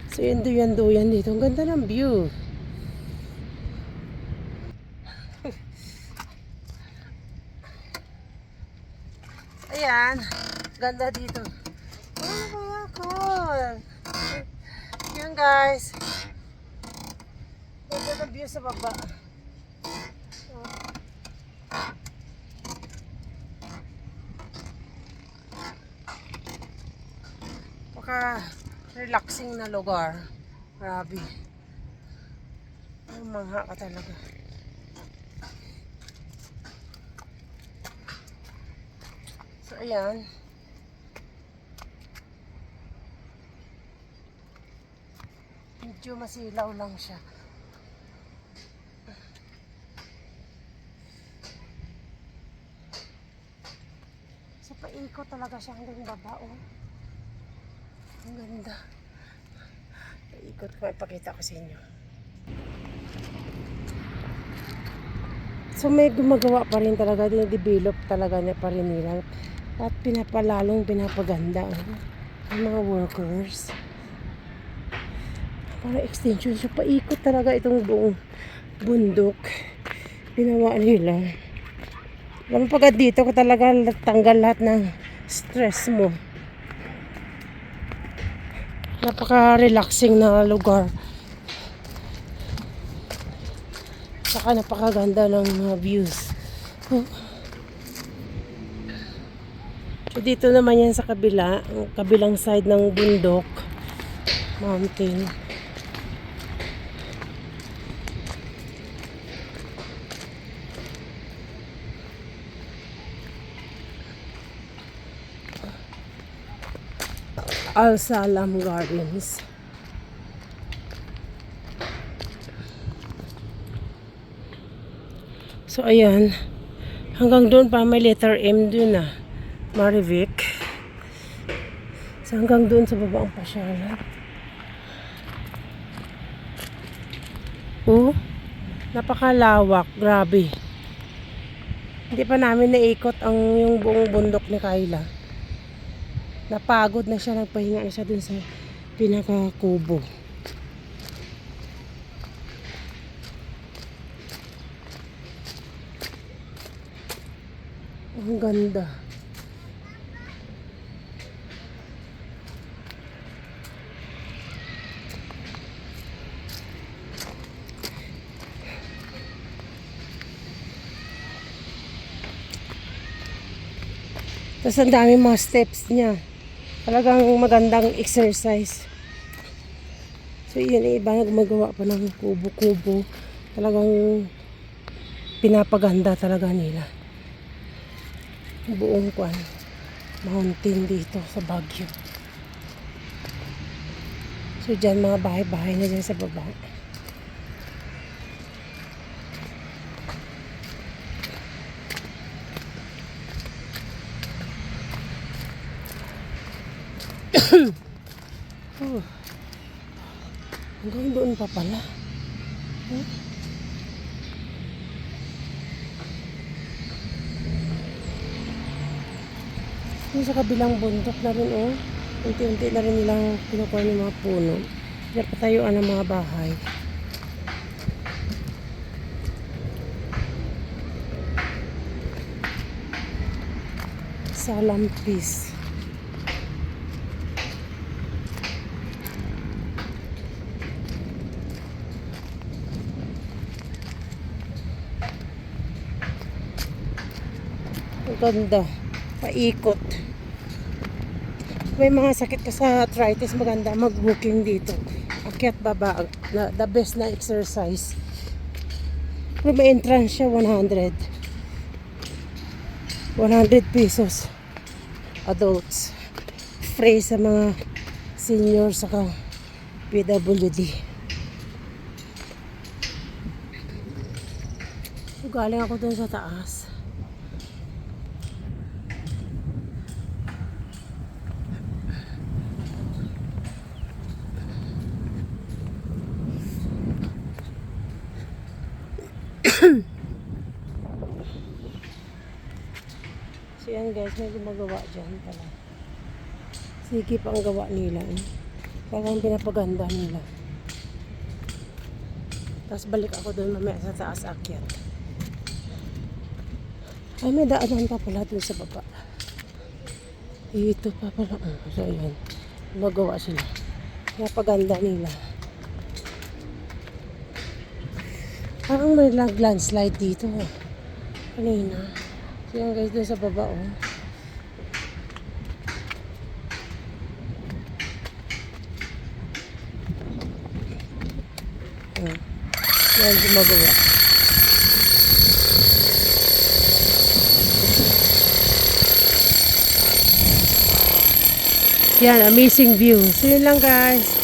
So yun duyan dito. Ang ganda ng view. Ayan. Ganda dito. Oh, kaya cool. Yan guys. Ganda ng view sa baba. Relaxing na lugar. Grabe. Mangha ka talaga. So, ayan. Medyo masilaw lang siya. So, paikot talaga siya hanggang baba, oh. Ang ganda. Paikot ko, ipakita ko sa inyo. So may gumagawa pa rin talaga, dinidevelop talaga niya pa rin nila. At pinapaganda ang mga workers. Para extension siya, paikot talaga itong buong bundok. Ginawa nila. Alam mo pagka dito ko talaga tanggal lahat ng stress mo. Napaka-relaxing na lugar. Saka napakaganda ng views. So dito naman yan sa kabila, ang kabilang side ng bundok, mountain. Al Salam Gardens. So ayan, hanggang doon pa may letter M doon na Marivic. So hanggang doon sa baba ang pasyalan. Oh, napakalawak, grabe. Hindi pa namin naikot yung buong bundok ni Kayla. Napagod na siya, nagpahinga na siya dun sa pinaka-kubo. Ang ganda. Tapos ang dami mga steps niya. Talagang magandang exercise. So yun, iba na gumagawa pa ng kubo-kubo. Talagang pinapaganda talaga nila. Buong mountain dito sa Baguio. So dyan mga bahay-bahay na dyan sa baba. Oh. Hanggang doon pa pala. Yung sa kabilang bundok na rin, oh. Unti-unti na rin nilang kinukuha ng mga puno. Pinapatayuan ng mga bahay. Salam Peace. Ang ganda. Paikot. May mga sakit ka sa arthritis, maganda mag-walking dito. Akyat baba, the best na exercise. Pero may entrance siya, 100 pesos. Adults. Free sa mga senior saka PWD. So, galing ako dun sa taas. So yan guys, may gumagawa dyan pala. Sige pa ang gawa nila. Talagang pinapaganda nila. Tapos balik ako doon mamaya sa taas akyat. Ay, may daanan pa pala doon sa baba. Ito pa pala. So, ayan. Magawa sila. Pinapaganda nila. Parang may landslide dito. Kanina. So, yan guys, doon sa baba, oh. Yan, gumagawa. Yan, amazing view. So, yun lang guys.